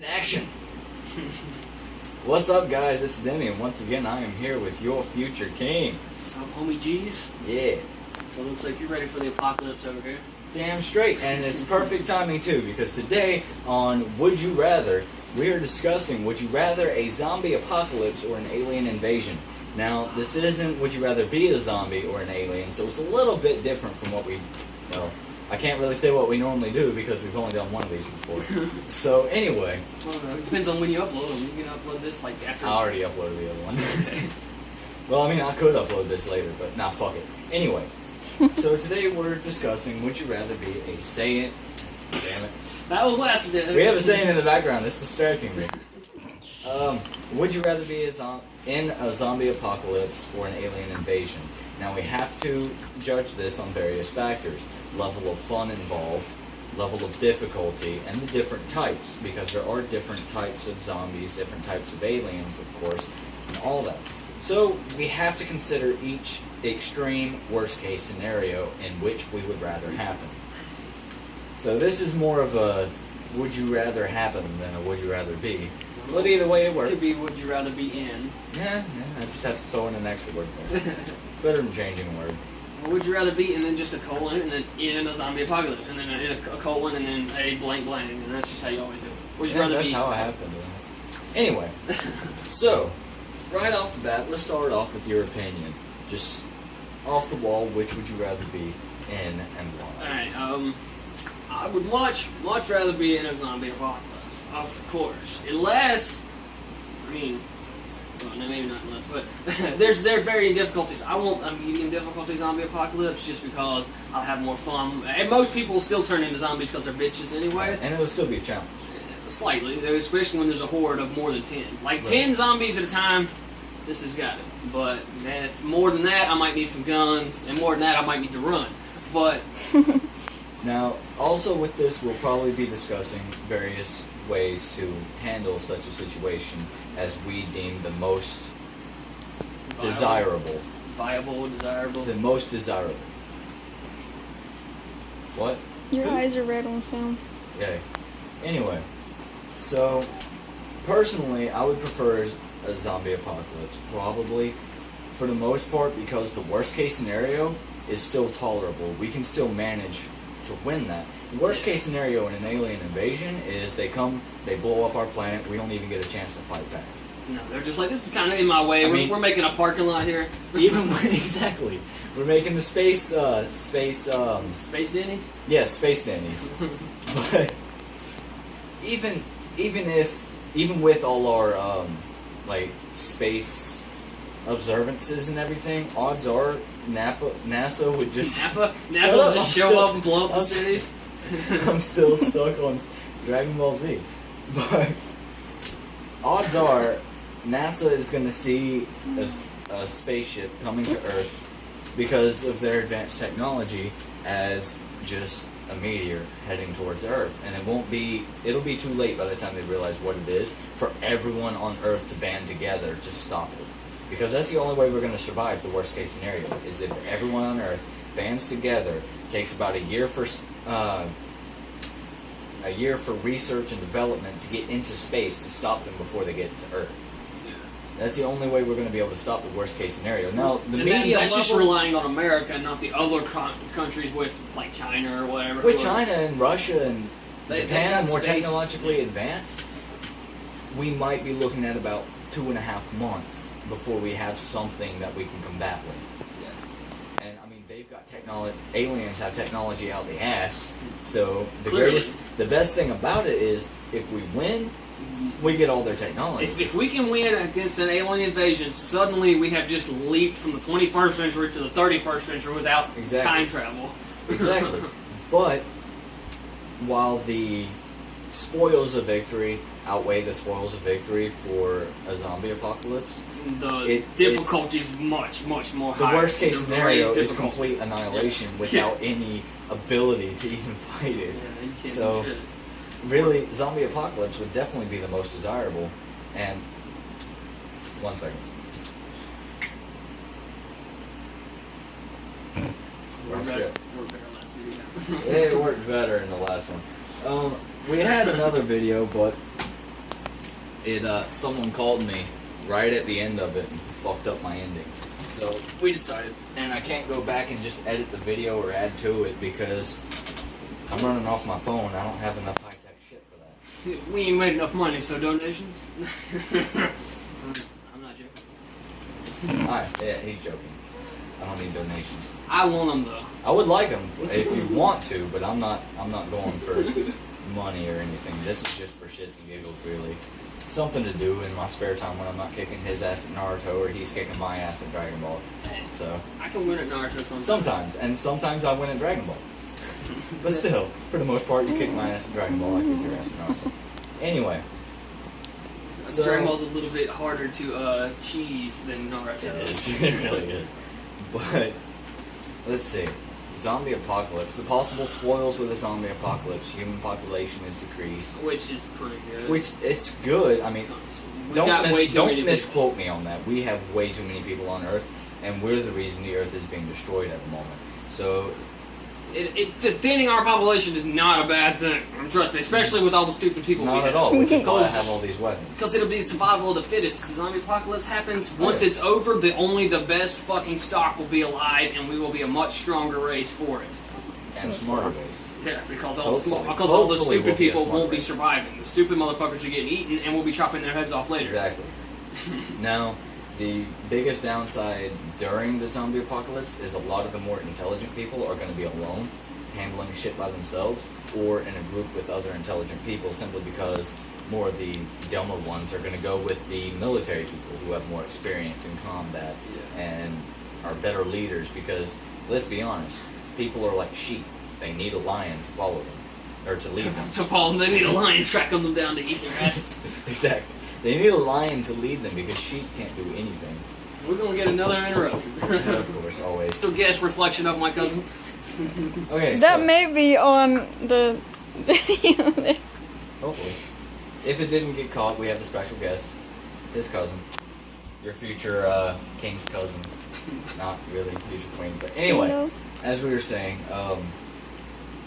Action! What's up, guys? It's ItsADemi, and once again I am here with your future king. What's up, homie G's? Yeah. So it looks like you're ready for the apocalypse over here. Damn straight, and it's perfect timing too, because today on Would You Rather, we are discussing would you rather a zombie apocalypse or an alien invasion. Now, this isn't would you rather be a zombie or an alien, so it's a little bit different from what we, I can't really say what we normally do because we've only done one of these before. So anyway. Well, it depends on when you upload them. You can upload this like after. I already uploaded the other one. Well, I mean, I could upload this later, but nah, fuck it. Anyway, so today we're discussing would you rather be a saying. Damn it. That was last day. We have a saying in the background. It's distracting me. Would you rather be in a zombie apocalypse or an alien invasion? Now we have to judge this on various factors. Level of fun involved, level of difficulty, and the different types, because there are different types of zombies, different types of aliens, of course, and all that. So we have to consider each extreme worst case scenario in which we would rather happen. So this is more of a would you rather happen than a would you rather be. But either way it works. It could be would you rather be in. Yeah, I just have to throw in an extra word there. Better than changing a word. Or would you rather be and then just a colon and then in a zombie apocalypse and then in a colon and then a blank blank and that's just how you always do it. Would you rather that's be? How I have been doing it. Anyway, so right off the bat, let's start off with your opinion. Just off the wall, which would you rather be in and why? Alright, I would much rather be in a zombie apocalypse. Of course. Unless, I mean, well, no, maybe not unless, but there are varying difficulties. I want a medium difficulty zombie apocalypse just because I'll have more fun. And most people will still turn into zombies because they're bitches anyway. And it'll still be a challenge. Slightly, especially when there's a horde of more than 10. Like 10 zombies at a time, this has got it. But man, if more than that, I might need some guns, and more than that, I might need to run. But now, also with this, we'll probably be discussing various ways to handle such a situation as we deem the most desirable. Viable, desirable. The most desirable. What? Your eyes are red on film. Okay. Anyway, so personally, I would prefer a zombie apocalypse, probably for the most part, because the worst case scenario is still tolerable. We can still manage to win that. The worst case scenario in an alien invasion is they come, they blow up our planet, we don't even get a chance to fight back. No, they're just like, this is kind of in my way. We're making a parking lot here. Even exactly, we're making the space Denny's. Yes, space Denny's. But even with all our like space observances and everything, odds are NASA would just NASA would just show up and blow up the cities. I'm still stuck on Dragon Ball Z, but odds are NASA is going to see a spaceship coming to Earth because of their advanced technology as just a meteor heading towards Earth, and it'll be too late by the time they realize what it is for everyone on Earth to band together to stop it. Because that's the only way we're going to survive the worst case scenario, is if everyone on Earth bands together. It takes about a year for research and development to get into space to stop them before they get to Earth. Yeah. That's the only way we're going to be able to stop the worst case scenario. Now, that's just relying on America, not the other countries with like China or whatever. With China and Russia and Japan, more space. Technologically advanced, we might be looking at about 2.5 months before we have something that we can combat with. Yeah. And I mean, they've got technology. Aliens have technology out the ass. So the best thing about it is if we win, we get all their technology. If we can win against an alien invasion, suddenly we have just leaped from the 21st century to the 31st century without time travel. Exactly. But while the spoils of victory outweigh the spoils of victory for a zombie apocalypse, the difficulty is much more higher. The worst case scenario is complete annihilation without any ability to even fight it. Yeah, you can't so do shit. Really, zombie apocalypse would definitely be the most desirable. And 1 second. It worked better in the last one. We had another video, but someone called me right at the end of it and fucked up my ending. So we decided, and I can't go back and just edit the video or add to it because I'm running off my phone. I don't have enough high-tech shit for that. We ain't made enough money, so donations? I'm not joking. Alright, yeah, he's joking. I don't need donations. I want them though. I would like them if you want to, but I'm not going for money or anything. This is just for shits and giggles, really. Something to do in my spare time when I'm not kicking his ass at Naruto or he's kicking my ass at Dragon Ball. So I can win at Naruto sometimes. sometimes, and sometimes I win at Dragon Ball. But still, for the most part, you kick my ass at Dragon Ball, I kick your ass at Naruto. Anyway. So, Dragon Ball's a little bit harder to cheese than Naruto. It is. It really is. But let's see. Zombie apocalypse. The possible spoils with a zombie apocalypse. Human population is decreased. Which is pretty good. Which, it's good. I mean, don't misquote me on that. We have way too many people on Earth, and we're the reason the Earth is being destroyed at the moment. So, thinning our population is not a bad thing. Trust me, especially with all the stupid people we have. not at all, which is why I have all these weapons. Because it'll be survival of the fittest. The zombie apocalypse happens, once it's over, only the best fucking stock will be alive, and we will be a much stronger race for it. And smarter race. Yeah, because all the stupid people won't be surviving. The stupid motherfuckers are getting eaten, and we'll be chopping their heads off later. Exactly. Now, the biggest downside during the zombie apocalypse is a lot of the more intelligent people are going to be alone, handling shit by themselves, or in a group with other intelligent people, simply because more of the dumber ones are going to go with the military people who have more experience in combat and are better leaders, because, let's be honest, people are like sheep. They need a lion to follow them, or to lead them. To follow them, they need a lion tracking them down to eat their asses. Exactly. They need a lion to lead them, because sheep can't do anything. We're going to get another interruption. Of course, always. Still guess reflection of my cousin. Okay, that may be on the video. Hopefully. If it didn't get caught, we have a special guest. His cousin. Your future king's cousin. Not really future queen, but anyway, as we were saying,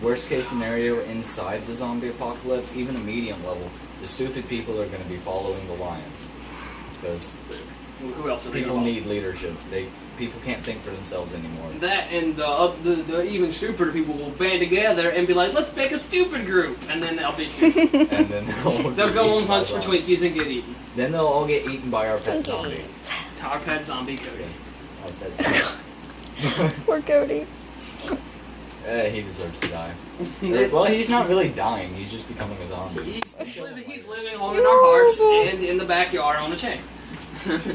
worst case scenario inside the zombie apocalypse, even a medium level, the stupid people are going to be following the lions. Because who else are people need leadership. People can't think for themselves anymore. That and the even stupider people will band together and be like, let's make a stupid group, and then they'll be stupid. And then they'll go on hunts for Twinkies and get eaten. Then they'll all get eaten by our pet zombie. Our pet zombie, Cody. Our pet zombie. Poor Cody. He deserves to die. Well, he's not really dying. He's just becoming a zombie. He's living on in our hearts and in the backyard on a chain.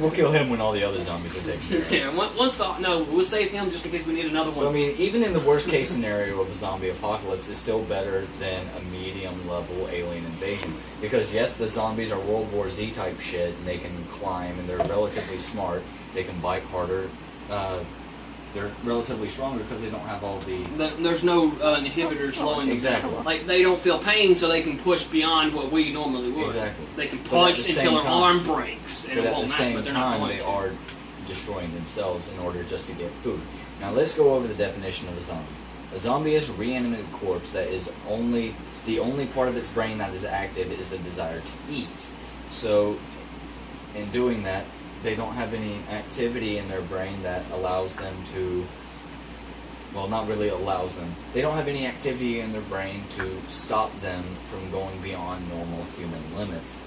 We'll kill him when all the other zombies are taken care of. Yeah, we'll save him just in case we need another one. But, I mean, even in the worst case scenario of a zombie apocalypse, it's still better than a medium level alien invasion. Because yes, the zombies are World War Z type shit, and they can climb, and they're relatively smart. They can bite harder. They're relatively stronger because they don't have all the... There's no inhibitors slowing them exactly. down. Like, they don't feel pain, so they can push beyond what we normally would. Exactly. They can punch until their arm breaks. And But it at won't the matter, same but they're not time, going they to. are destroying themselves in order just to get food. Now let's go over the definition of a zombie. A zombie is a reanimated corpse that is the only part of its brain that is active is the desire to eat. So, in doing that, they don't have any activity in their brain that allows them to, well, not really allows them. They don't have any activity in their brain to stop them from going beyond normal human limits.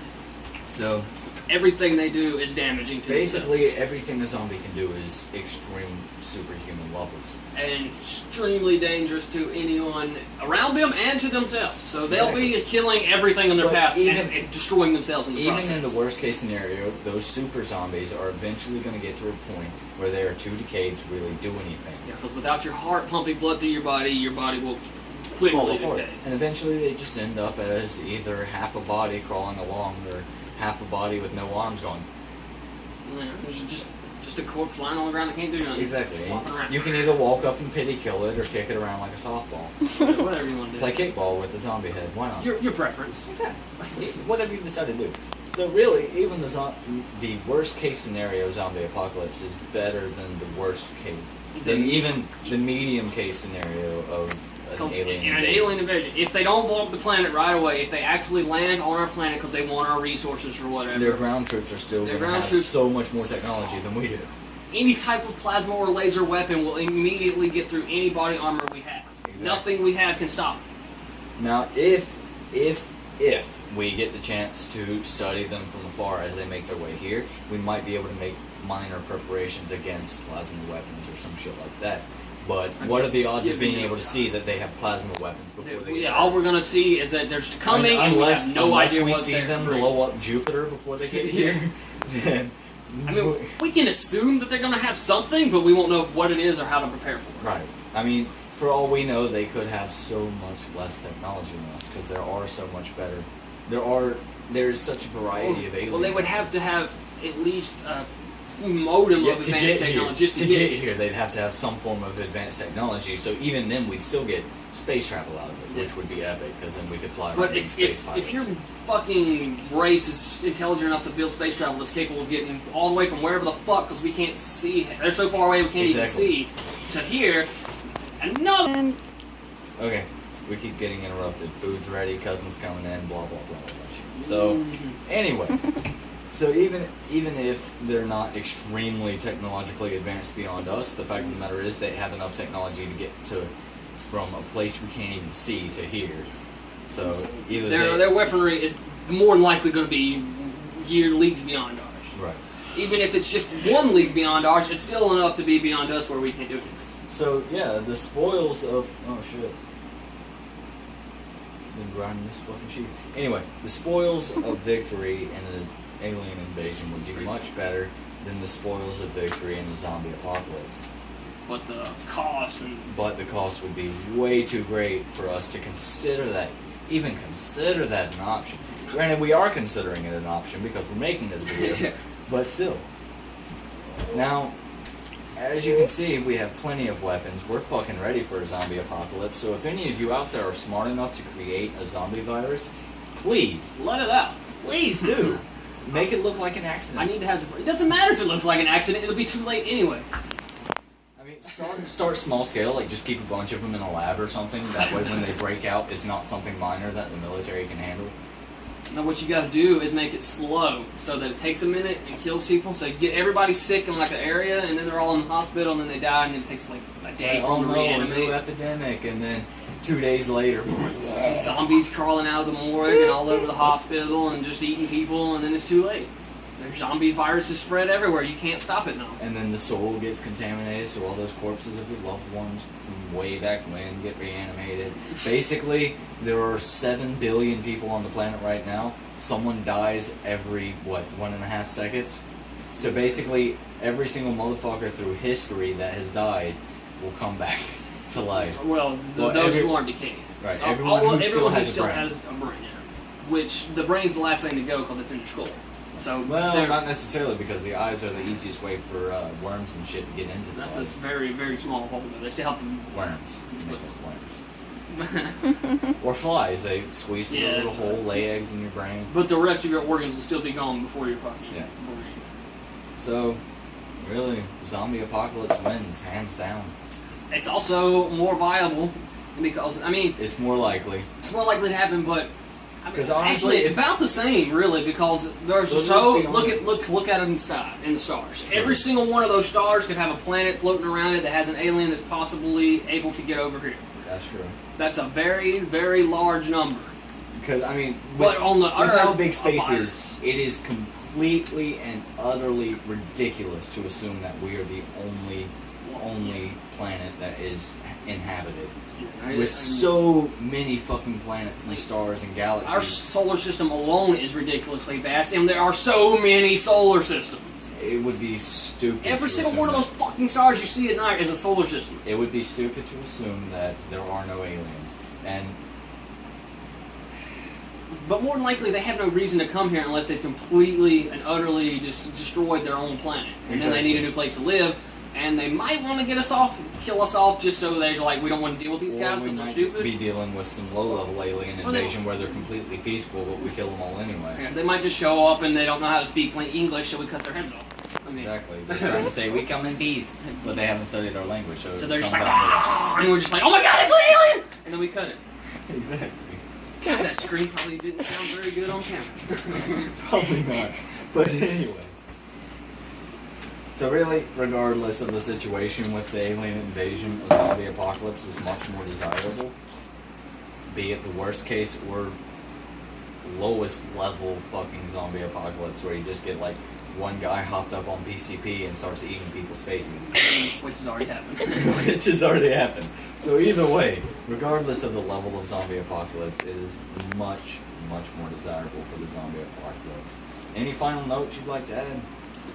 So, everything they do is damaging to basically, themselves. everything a zombie can do is extreme superhuman levels. And extremely dangerous to anyone around them and to themselves. So they'll be killing everything in their path and destroying themselves in the process. Even in the worst case scenario, those super zombies are eventually going to get to a point where they are too decayed to really do anything. Yeah, because without your heart pumping blood through your body will quickly decay. And eventually they just end up as either half a body crawling along or half a body with no arms going. Yeah, there's just a corpse lying on the ground that can't do nothing. Exactly. You can either walk up and pity kill it or kick it around like a softball. Whatever you want to do. Play kickball with a zombie head. Why not? Your preference. Exactly. Whatever you decide to do. So really, even the worst case scenario zombie apocalypse is better than the worst case. Than even the medium case scenario of alien in an invasion. alien invasion, if they don't blow up the planet right away, if they actually land on our planet because they want our resources or whatever, Their ground troops are still going to have so much more technology than we do. any type of plasma or laser weapon will immediately get through any body armor we have. Exactly. Nothing we have can stop it. Now, if we get the chance to study them from afar as they make their way here, we might be able to make minor preparations against plasma weapons or some shit like that. But what are the odds of being able to see that they have plasma weapons before they get all we're gonna see is that there's coming, and we have no idea we what see they're them bringing. blow up Jupiter before they get here. Then, I mean, we can assume that they're gonna have something, but we won't know what it is or how to prepare for it. right. I mean, for all we know, they could have so much less technology than us because there are so much better. There is such a variety of aliens. Well, they would have to have at least a modem of advanced technology just to get here. They'd have to have some form of advanced technology. So even then, we'd still get space travel out of it, which would be epic because then we could fly. But around in space if your fucking race is intelligent enough to build space travel that's capable of getting all the way from wherever the fuck, because we can't see, they're so far away we can't even see, to here, And Okay, we keep getting interrupted. Food's ready, cousin's coming in, blah blah blah blah. So anyway, so even if they're not extremely technologically advanced beyond us, the fact of the matter is they have enough technology to get to from a place we can't even see to here. So either their weaponry is more than likely going to be leagues beyond ours. right. Even if it's just one league beyond ours, it's still enough to be beyond us where we can't do anything. So yeah, the spoils of shit. Been grinding this fucking sheet. Anyway, the spoils of victory in an alien invasion would be much better than the spoils of victory in a zombie apocalypse. But the cost and But the cost would be way too great for us to consider that, even consider that an option. Granted, we are considering it an option because we're making this video, but still. Now, as you can see, we have plenty of weapons. We're fucking ready for a zombie apocalypse. So if any of you out there are smart enough to create a zombie virus, please, let it out. please do. Make it look like an accident. I need to have. It doesn't matter if it looks like an accident. It'll be too late anyway. I mean, start small scale, like just keep a bunch of them in a lab or something. That way when they break out, it's not something minor that the military can handle. Now what you got to do is make it slow, so that it takes a minute and kills people. So you get everybody sick in like an area, and then they're all in the hospital, and then they die, and then it takes like a day for them to a reanimate. new epidemic, and then 2 days later, Zombies crawling out of the morgue and all over the hospital and just eating people, and then it's too late. There's zombie viruses spread everywhere. You can't stop it now. and then the soil gets contaminated, so all those corpses of your loved ones from way back when get reanimated. Basically, there are 7 billion people on the planet right now. Someone dies every, 1.5 seconds? So basically, every single motherfucker through history that has died will come back to life. Well, those who aren't decaying. Right, everyone who still has a brain. has a brain, yeah. Which the brain's the last thing to go because it's in your skull. So Well, not necessarily, because the eyes are the easiest way for worms and shit to get into the that's body. this very, very small hole there. They still help them. Worms. Make them worms. Or flies. They squeeze through a little hole, lay eggs in your brain. But the rest of your organs will still be gone before your fucking Yeah. brain. So, really, zombie apocalypse wins, hands down. It's also more viable because, I mean, It's more likely. it's more likely to happen, but I mean, 'Cause honestly, actually, it's if- about the same, really, because there's Let's so be honest. look at it in the stars. True. Every single one of those stars could have a planet floating around it that has an alien that's possibly able to get over here. That's true. That's a very, very large number. Because, I mean, But on the with Earth, how big a space virus. is, it is completely and utterly ridiculous to assume that we are the only planet that is inhabited. With so many fucking planets and stars and galaxies. Our solar system alone is ridiculously vast, and there are so many solar systems. It would be stupid. Every to single assume one of that. those fucking stars you see at night is a solar system. It would be stupid to assume that there are no aliens. And But more than likely, they have no reason to come here unless they've completely and utterly just destroyed their own planet. And then they need a new place to live, and they might want to get us off, kill us off, just so they're like, we don't want to deal with these guys or we because they're might stupid. be dealing with some low-level alien Well, they- invasion where they're completely peaceful, but we kill them all anyway. Yeah, they might just show up and they don't know how to speak plain English, so we cut their heads off. I mean, Exactly. They're trying to say we come in peace, but they haven't studied our language, so they're it just comes like, out and we're just like, oh my god, it's an alien! And then we cut it. exactly. God, that scream probably didn't sound very good on camera. Probably not. But anyway. So really, regardless of the situation with the alien invasion, a zombie apocalypse is much more desirable. Be it the worst case or lowest level fucking zombie apocalypse where you just get like one guy hopped up on PCP and starts eating people's faces. Which has already happened. Which has already happened. So either way, regardless of the level of zombie apocalypse, it is much, much more desirable for the zombie apocalypse. Any final notes you'd like to add?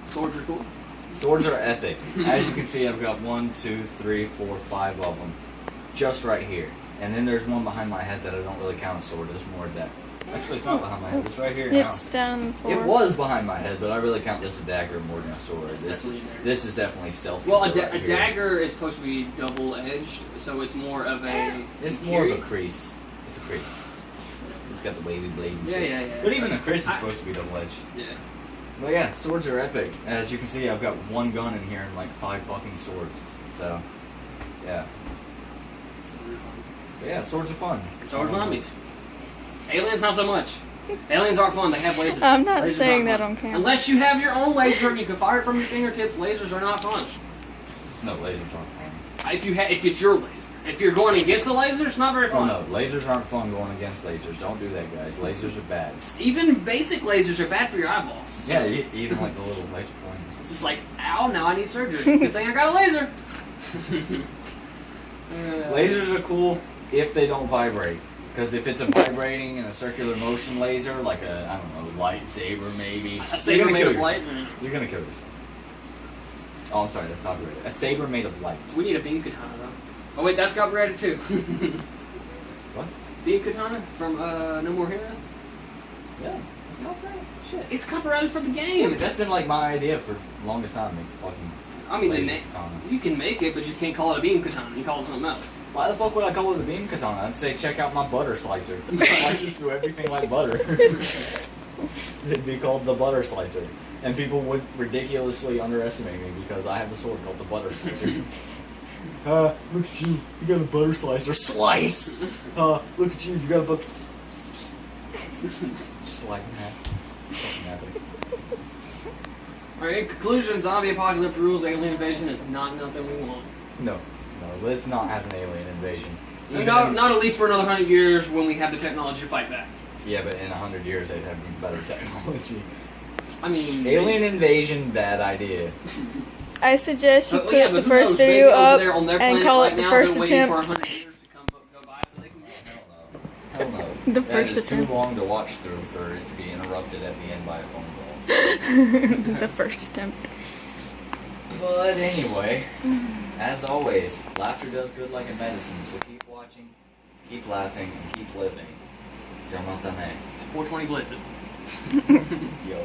Swords are cool. Swords are epic. As you can see, I've got 1, 2, 3, 4, 5 of them. Just right here. And then there's one behind my head that I don't really count a sword. There's more of that. Actually, it's not behind my head. It's right here now. It's down the floor. It was behind my head, but I really count this a dagger more than a sword. This is definitely stealthy. Well, a dagger is supposed to be double-edged, so it's more of a... It's more of a crease. It's a crease. It's got the wavy blade and shit. Yeah. But even a crease is supposed to be double-edged. Yeah. But yeah, swords are epic. As you can see, I've got one gun in here and like 5 fucking swords. So, yeah. But yeah, swords are fun. So are zombies. Aliens, not so much. Aliens aren't fun. They have lasers. I'm not Lasers saying aren't that fun. on camera. Unless you have your own laser and you can fire it from your fingertips, lasers are not fun. No, lasers aren't fun. If it's your laser. If you're going against the laser, it's not very fun. Oh no, lasers aren't fun going against lasers. Don't do that, guys. Lasers are bad. Even basic lasers are bad for your eyeballs. So Yeah, even like the little laser pointers. it's just like, ow, now I need surgery. Good thing I got a laser. Lasers are cool if they don't vibrate. Because if it's a vibrating and a circular motion laser, like a, I don't know, lightsaber maybe. A saber made of light? You're gonna kill yourself. Oh, I'm sorry, that's copyrighted. A saber made of light. We need a beam katana, though. Oh, wait, that's copyrighted, too. What? Beam katana from No More Heroes? Yeah, it's copyrighted. Shit. It's copyrighted for the Yeah, game. but that's been like my idea for the longest time. Make fucking I mean, laser katana. you can make it, but you can't call it a beam katana. You call it something else. Why the fuck would I call it a beam katana? I'd say check out my butter slicer. It slices through everything like butter. It'd be called the butter slicer. And people would ridiculously underestimate me because I have a sword called the butter slicer. Look at you. You got a butter slicer. Slice! Look at you. You got a butter... Just like that. Fucking happy. Alright, in conclusion, zombie apocalypse rules, alien invasion is not nothing we want. No, let's not have an alien invasion. No, not at least for another 100 years when we have the technology to fight back. Yeah, but in 100 years they'd have better technology. I mean... Alien invasion, bad idea. I suggest you put yeah, the who first knows? video Maybe over up there on their and planet call right it the now, first they're waiting for attempt. 100 years to go by so they can... Hell no. The That first is attempt. too long to watch through for it to be interrupted at the end by a phone call. The first attempt. But anyway, as always, laughter does good like a medicine, so keep watching, keep laughing, and keep living. Je m'entends. 420 Blizzard. Yo.